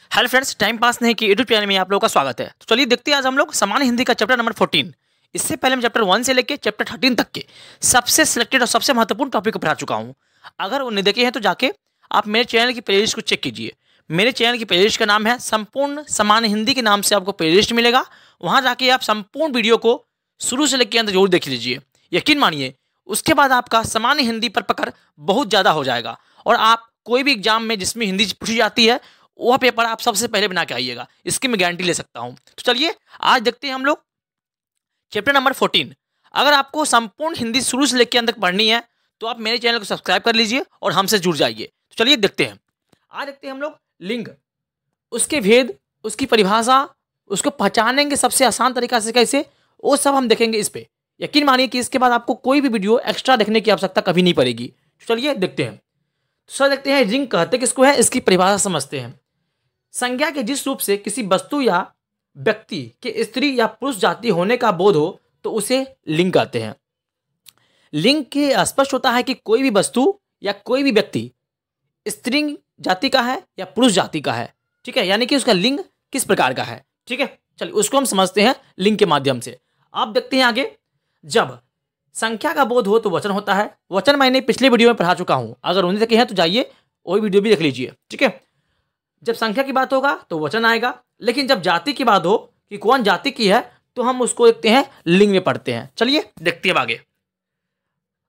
Hello friends, time pass नहीं की YouTube channel में आप लोगों का स्वागत है। तो चलिए देखते हैं आज हम लोग सामान्य हिंदी का चैप्टर नंबर 14। इससे पहले मैं चैप्टर 1 से लेकर चैप्टर 13 तक के सबसे सिलेक्टेड और सबसे महत्वपूर्ण टॉपिक को पढ़ा चुका हूं। अगर वो नहीं देखे हैं तो जाके आप मेरे चैनल की प्लेलिस्ट को चेक कीजिए। मेरे चैनल की प्लेलिस्ट का नाम है संपूर्ण सामान्य हिंदी के नाम से आपको प्लेलिस्ट मिलेगा। वहाँ जाके आप संपूर्ण वीडियो को शुरू से लेकर अंत जरूर देख लीजिए। यकीन मानिए उसके बाद आपका सामान्य हिंदी पर पकड़ बहुत ज़्यादा हो जाएगा और आप कोई भी एग्जाम में जिसमें हिंदी पूछी जाती है वह पेपर आप सबसे पहले बना के आइएगा, इसकी मैं गारंटी ले सकता हूं। तो चलिए आज देखते हैं हम लोग चैप्टर नंबर 14। अगर आपको संपूर्ण हिंदी शुरू से लेकर अंत तक पढ़नी है तो आप मेरे चैनल को सब्सक्राइब कर लीजिए और हमसे जुड़ जाइए। तो चलिए देखते हैं। आज देखते हैं हम लोग लिंग, उसके भेद, उसकी परिभाषा, उसको पहचानेंगे सबसे आसान तरीका से कैसे, वो सब हम देखेंगे इस पे। यकीन मानिए कि इसके बाद आपको कोई भी वीडियो एक्स्ट्रा देखने की आवश्यकता कभी नहीं पड़ेगी। तो चलिए देखते हैं। तो सर देखते हैं लिंग कहते किसको है, इसकी परिभाषा समझते हैं। संज्ञा के जिस रूप से किसी वस्तु या व्यक्ति के स्त्री या पुरुष जाति होने का बोध हो तो उसे लिंग कहते हैं। लिंग के स्पष्ट होता है कि कोई भी वस्तु या कोई भी व्यक्ति स्त्री जाति का है या पुरुष जाति का है। ठीक है, यानी कि उसका लिंग किस प्रकार का है। ठीक है, चलिए उसको हम समझते हैं लिंग के माध्यम से। आप देखते हैं आगे, जब संख्या का बोध हो तो वचन होता है। वचन मैंने पिछले वीडियो में पढ़ा चुका हूं, अगर उन्हीं तक हैं तो जाइए वही वीडियो भी देख लीजिए। ठीक है, जब संख्या की बात होगा तो वचन आएगा, लेकिन जब जाति की बात हो कि कौन जाति की है तो हम उसको देखते हैं लिंग में पढ़ते हैं। चलिए देखते हैं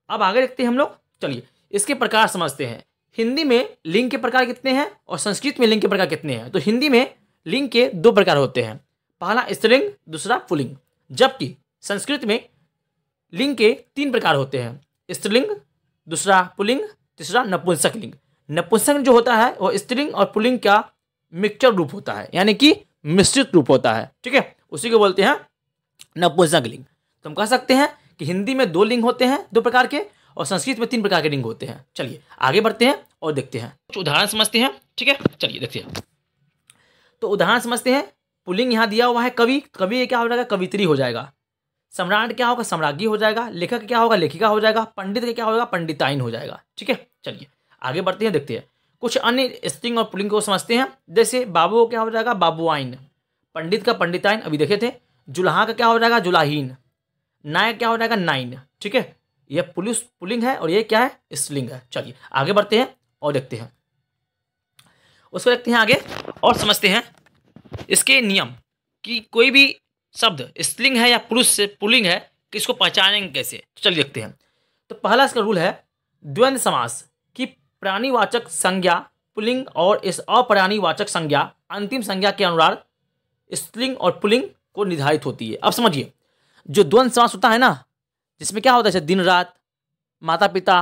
अब आगे देखते हैं हम लोग। चलिए इसके प्रकार समझते हैं। हिंदी में लिंग के प्रकार कितने हैं और संस्कृत में लिंग के प्रकार कितने हैं। तो हिंदी में लिंग के 2 प्रकार होते हैं, पहला स्त्रीलिंग, दूसरा पुल्लिंग। जबकि संस्कृत में लिंग के 3 प्रकार होते हैं, स्त्रीलिंग, दूसरा पुल्लिंग, तीसरा नपुंसक लिंग। नपुंसक जो होता है वो स्त्रीलिंग और पुल्लिंग का मिक्सचर रूप होता है, यानी कि मिश्रित रूप होता है। ठीक है, उसी को बोलते हैं नपुंसक लिंग। तो हम कह सकते हैं कि हिंदी में 2 लिंग होते हैं, 2 प्रकार के, और संस्कृत में 3 प्रकार के लिंग होते हैं। चलिए आगे बढ़ते हैं और देखते हैं, कुछ उदाहरण समझते हैं। ठीक है, चलिए देखते हैं। तो उदाहरण समझते हैं। पुल्लिंग यहाँ दिया हुआ है कवि, कवि क्या हो जाएगा, कवित्री हो जाएगा। सम्राट क्या होगा, सम्राज्ञी हो जाएगा। लेखक क्या होगा, लेखिका हो जाएगा। पंडित क्या होगा, पंडिताइन हो जाएगा। ठीक है, चलिए आगे बढ़ते हैं, देखते हैं। कुछ अन्य स्त्रीलिंग और पुल्लिंग को समझते हैं। जैसे बाबू क्या हो जाएगा, बाबुआइन। पंडित का पंडिताइन अभी देखे थे। जुल्हा का क्या हो जाएगा, जुलाहीन। नायक क्या हो जाएगा, नाइन। ठीक है, यह पुल्लिंग है और ये क्या है, स्त्रीलिंग है। चलिए आगे बढ़ते हैं और देखते हैं, उसको देखते हैं आगे और समझते हैं इसके नियम कि कोई भी शब्द स्त्रीलिंग है या पुरुष से पुल्लिंग है, किसको पहचानेंगे कैसे। तो चलिए देखते हैं। तो पहला इसका रूल है द्वंद्व समास की प्राणीवाचक संज्ञा पुल्लिंग और इस अपराणीवाचक संज्ञा अंतिम संज्ञा के अनुसार स्त्रीलिंग और पुल्लिंग को निर्धारित होती है। अब समझिए, जो द्वंद्व समास होता है ना, जिसमें क्या होता है, जैसे दिन रात, माता पिता,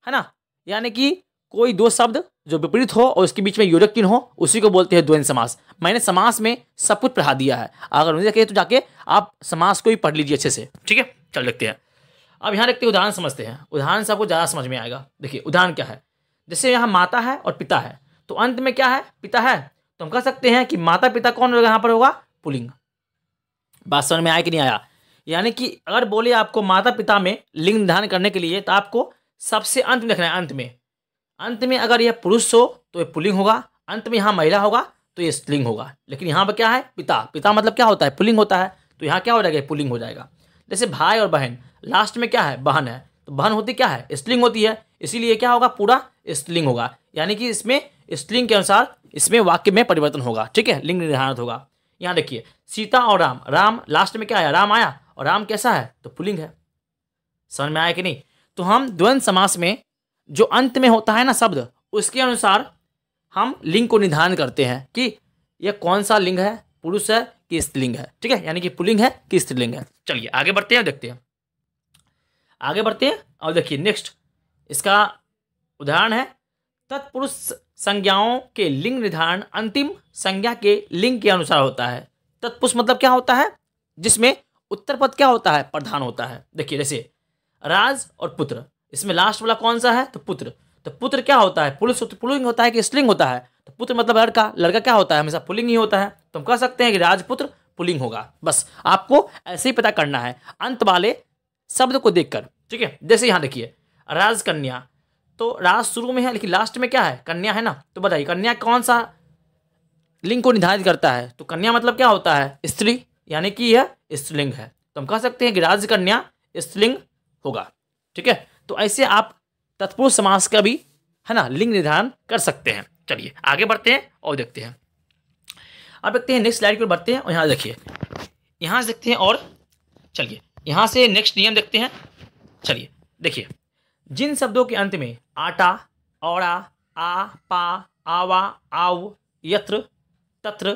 है ना, यानी कि कोई 2 शब्द जो विपरीत हो और उसके बीच में योजक चिन्ह हो, उसी को बोलते हैं द्वंद्व समास। मैंने समास में सब कुछ पढ़ा दिया है, अगर नहीं देखे तो जाके आप समास को भी पढ़ लीजिए अच्छे से। ठीक है, चल देखते हैं। अब यहाँ देखते हैं, उदाहरण समझते हैं। उदाहरण से आपको ज़्यादा समझ में आएगा। देखिए उदाहरण क्या है, जैसे यहाँ माता है और पिता है, तो अंत में क्या है, पिता है, तो हम कह सकते हैं कि माता पिता कौन होगा, यहाँ पर होगा पुल्लिंग। बात समझ में आया कि नहीं आया। यानी कि अगर बोले आपको माता पिता में लिंग निर्धारण करने के लिए, तो आपको सबसे अंत में देखना है। अंत में अगर यह पुरुष हो तो यह पुल्लिंग होगा, अंत में यहाँ महिला होगा तो ये स्त्रीलिंग होगा। लेकिन यहाँ पर क्या है, पिता, पिता मतलब क्या होता है, पुल्लिंग होता है, तो यहाँ क्या हो जाएगा, पुल्लिंग हो जाएगा। जैसे भाई और बहन, लास्ट में क्या है, बहन है, तो बहन होती क्या है, स्त्रीलिंग होती है, इसीलिए क्या होगा, पूरा स्त्रीलिंग होगा। यानी कि इसमें स्त्रीलिंग के अनुसार इसमें वाक्य में परिवर्तन होगा। ठीक है, लिंग निर्धारित होगा। यहाँ देखिए सीता और राम, राम लास्ट में क्या आया, राम आया, और राम कैसा है, तो पुल्लिंग है। समझ में आया कि नहीं। तो हम द्वंद्व समास में जो अंत में होता है ना शब्द, उसके अनुसार हम लिंग को निर्धारण करते हैं कि यह कौन सा लिंग है, पुरुष है कि स्त्रीलिंग है। ठीक है, यानी कि पुल्लिंग है कि स्त्रीलिंग है। चलिए आगे बढ़ते हैं, देखते हैं, आगे बढ़ते हैं और देखिए नेक्स्ट इसका उदाहरण है। तत्पुरुष संज्ञाओं के लिंग निर्धारण अंतिम संज्ञा के लिंग के अनुसार होता है। तत्पुरुष मतलब क्या होता है, जिसमें उत्तर पद क्या होता है, प्रधान होता है। देखिए जैसे राज और पुत्र, इसमें लास्ट वाला कौन सा है, तो पुत्र। तो पुत्र क्या होता है, पुल्लिंग होता है कि स्त्रीलिंग होता है, तो पुत्र मतलब लड़का, लड़का क्या होता है, हमेशा पुल्लिंग ही होता है। तो हम कह सकते हैं कि राजपुत्र पुल्लिंग होगा। बस आपको ऐसे ही पता करना है अंत वाले शब्द को देखकर। ठीक है, जैसे यहाँ देखिए राजकन्या, तो राज शुरू में है लेकिन लास्ट में क्या है, कन्या है ना। तो बताइए कन्या कौन सा लिंग को निर्धारित करता है। तो कन्या मतलब क्या होता है? स्त्री, यानी कि यह स्त्रीलिंग है। तो हम कह सकते हैं कि राजकन्या स्त्रीलिंग होगा। ठीक है, तो ऐसे आप तत्पुरुष समास का भी है ना लिंग निर्धारण कर सकते हैं। चलिए आगे बढ़ते हैं और देखते हैं। अब देखते हैं नेक्स्ट स्लाइड पर बढ़ते हैं और यहाँ देखिए, यहाँ से देखते हैं और चलिए यहाँ से नेक्स्ट नियम देखते हैं। चलिए देखिए, जिन शब्दों के अंत में आटा, औड़ा, आ, पा, आवा, आव, यत्र, तत्र,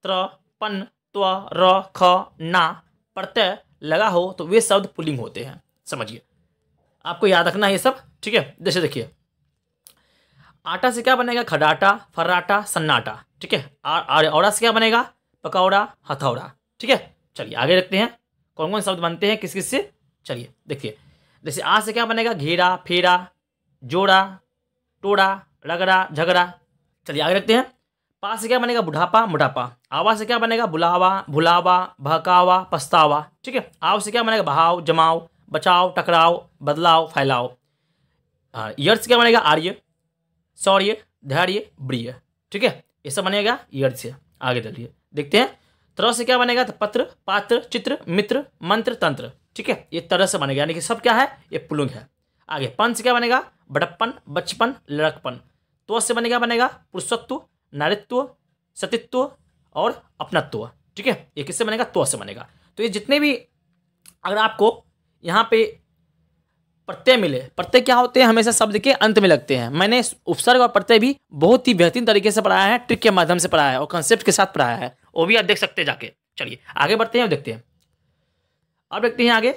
त्र, पन, त्व, र, ख, ना प्रत्यय लगा हो तो वे शब्द पुल्लिंग होते हैं। समझिए, आपको याद रखना है ये सब। ठीक है, जैसे देखिए आटा से क्या बनेगा? खडाटा, फर्राटा, सन्नाटा। ठीक है, औड़ा से क्या बनेगा? पकौड़ा, हथौड़ा। ठीक है, चलिए आगे देखते हैं कौन कौन शब्द बनते हैं किस किस से। चलिए देखिए, जैसे आ से क्या बनेगा? घेरा, फेरा, जोड़ा, टोड़ा, रगड़ा, झगड़ा। चलिए आगे देखते हैं। पा से क्या बनेगा? बुढ़ापा, मुढ़ापा। आवा से क्या बनेगा? बुलावा, भुलावा, भहकावा, पछतावा। ठीक है, आव से क्या बनेगा? बहाव, जमाव, बचाव, टकराव, बदलाव, फैलाव। यर्थ से क्या बनेगा? आर्य, शौर्य, धैर्य, ब्रिय। ठीक है, ये सब बनेगा यर्थ से। आगे चलिए देखते हैं। त्र से क्या बनेगा? तो पत्र, पात्र, चित्र, मित्र, मंत्र, तंत्र। ठीक है, ये तरह से बनेगा, यानी कि सब क्या है? ये पुल्लिंग है। आगे पन से क्या बनेगा? बड़प्पन, बचपन, लड़कपन। त्व से बनेगा पुरुषत्व, नारित्व, सतित्व और अपनत्व। ठीक है, ये किससे बनेगा? त्व से बनेगा। तो ये जितने भी अगर आपको यहाँ पे प्रत्यय मिले, प्रत्यय क्या होते हैं? हमेशा शब्द के अंत में लगते हैं। मैंने उपसर्ग और प्रत्यय भी बहुत ही बेहतरीन तरीके से पढ़ाया है, ट्रिक के माध्यम से पढ़ाया है और कंसेप्ट के साथ पढ़ाया है, वो भी आप देख सकते हैं जाके। चलिए आगे बढ़ते हैं और देखते हैं। अब देखते हैं आगे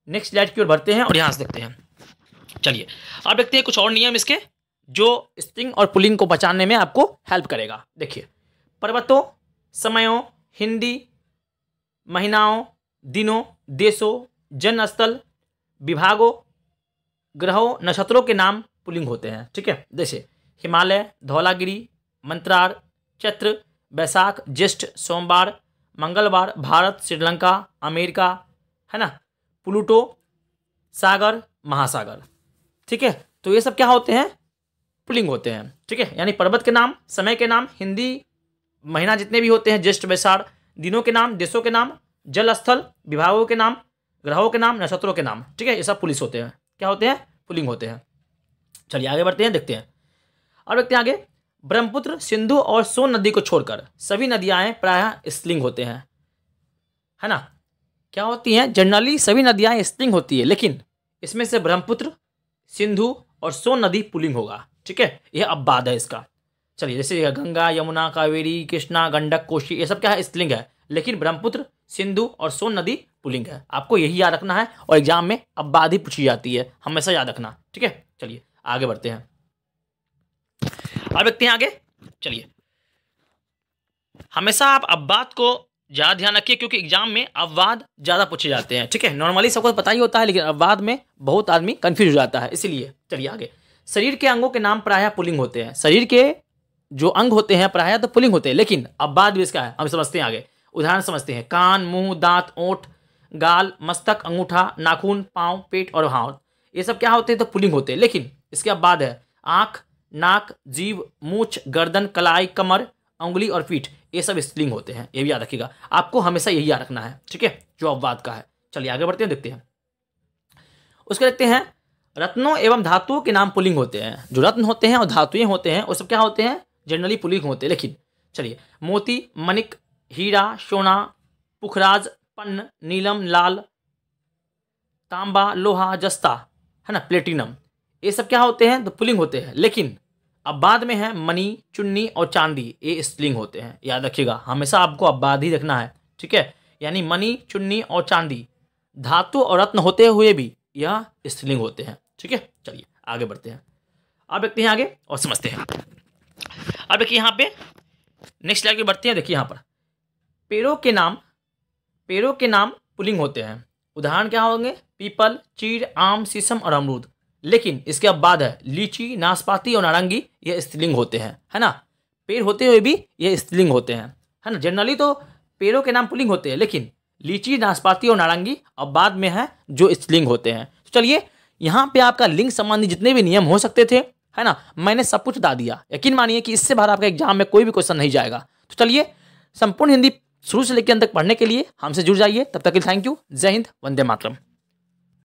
नेक्स्ट स्लाइड की ओर बढ़ते हैं और यहाँ से देखते हैं। चलिए अब देखते हैं कुछ और नियम इसके जो स्त्रीलिंग और पुल्लिंग को बचाने में आपको हेल्प करेगा। देखिए, पर्वतों, समयों, हिंदी, महीनाओं, दिनों, देशों, जनस्थल, विभागों, ग्रहों, नक्षत्रों के नाम पुल्लिंग होते हैं। ठीक है, जैसे हिमालय, धौलागिरी, मंत्रार, चैत्र, बैसाख, ज्येष्ठ, सोमवार, मंगलवार, भारत, श्रीलंका, अमेरिका, है ना, प्लूटो, सागर, महासागर। ठीक है, तो ये सब क्या होते हैं? पुल्लिंग होते हैं। ठीक है, यानी पर्वत के नाम, समय के नाम, हिंदी महीना जितने भी होते हैं, ज्येष्ठ, बैसाख, दिनों के नाम, देशों के नाम, जल स्थल, विभागों के नाम, ग्रहों के नाम, नक्षत्रों के नाम। ठीक है, ये सब पुलिस होते हैं। क्या होते हैं? पुल्लिंग होते हैं। चलिए आगे बढ़ते हैं, देखते हैं। और देखते हैं आगे, ब्रह्मपुत्र, सिंधु और सोन नदी को छोड़कर सभी नदियाँ प्रायः स्त्रीलिंग होते हैं, है ना। क्या होती हैं? जनरली सभी नदियाँ स्त्रीलिंग होती है, लेकिन इसमें से ब्रह्मपुत्र, सिंधु और सोन नदी पुल्लिंग होगा। ठीक है, यह अपवाद है इसका। चलिए जैसे गंगा, यमुना, कावेरी, कृष्णा, गंडक, कोशी, ये सब क्या है? स्त्रीलिंग है, लेकिन ब्रह्मपुत्र, सिंधु और सोन नदी पुल्लिंग है। आपको यही याद रखना है और एग्जाम में अपवाद ही पूछी जाती है, हमेशा याद रखना। ठीक है, चलिए आगे बढ़ते हैं। अब देखते हैं आगे। चलिए, हमेशा आप अपवाद को ज़्यादा ध्यान रखिए क्योंकि एग्जाम में अपवाद ज़्यादा पूछे जाते हैं। ठीक है, नॉर्मली सबको पता ही होता है, लेकिन अपवाद में बहुत आदमी कंफ्यूज हो जाता है, इसीलिए। चलिए आगे, शरीर के अंगों के नाम प्रायः पुल्लिंग होते हैं। शरीर के जो अंग होते हैं प्रायः तो पुल्लिंग होते हैं, लेकिन अपवाद भी इसका है, हम समझते हैं आगे। उदाहरण समझते हैं। कान, मुंह, दांत, ओंठ, गाल, मस्तक, अंगूठा, नाखून, पाँव, पेट और हाथ, ये सब क्या होते हैं? तो पुल्लिंग होते हैं, लेकिन इसके अपवाद है। आँख, नाक, जीभ, मूछ, गर्दन, कलाई, कमर, उंगली और पीठ, ये सब स्त्रीलिंग होते हैं। ये भी याद रखिएगा, आपको हमेशा यही याद रखना है। ठीक है, जो अपवाद का है। चलिए आगे बढ़ते हैं, देखते हैं। उसके देखते हैं, रत्नों एवं धातुओं के नाम पुल्लिंग होते हैं। जो रत्न होते हैं और धातुएं होते हैं वो सब क्या होते हैं? जनरली पुल्लिंग होते हैं, लेकिन चलिए, मोती, मणिक, हीरा, सोना, पुखराज, पन्न, नीलम, लाल, तांबा, लोहा, जस्ता, है ना, प्लेटिनम, ये सब क्या होते हैं? तो पुल्लिंग होते हैं, लेकिन अब बाद में है मणि, चुन्नी और चांदी, ये स्त्रीलिंग होते हैं। याद रखिएगा, हमेशा आपको अपवाद ही रखना है। ठीक है, यानी मणि, चुन्नी और चांदी धातु और रत्न होते हुए भी यह स्त्रीलिंग होते हैं। ठीक है, चलिए आगे बढ़ते हैं। अब देखते हैं आगे और समझते हैं। अब देखिए यहाँ पे नेक्स्ट स्लाइड पे बढ़ते हैं। देखिए यहाँ पर पेड़ों के नाम पुल्लिंग होते हैं। उदाहरण क्या होंगे? पीपल, चीड़, आम, शीशम और अमरूद। लेकिन इसके अब बाद है लीची, नाशपाती और नारंगी, ये स्त्रीलिंग होते हैं, है ना। पेड़ होते हुए भी ये स्त्रीलिंग होते हैं, है ना। जनरली तो पेड़ों के नाम पुल्लिंग होते हैं, लेकिन लीची, नाशपाती और नारंगी अब बाद में है जो स्त्रीलिंग होते हैं। तो चलिए, यहाँ पे आपका लिंग संबंधी जितने भी नियम हो सकते थे, है ना, मैंने सब कुछ बता दिया। यकीन मानिए कि इससे बाहर आपका एग्जाम में कोई भी क्वेश्चन नहीं जाएगा। तो चलिए संपूर्ण हिंदी शुरू से लेकर अंत तक पढ़ने के लिए हमसे जुड़ जाइए। तब तक के लिए थैंक यू। जय हिंद, वंदे मातरम।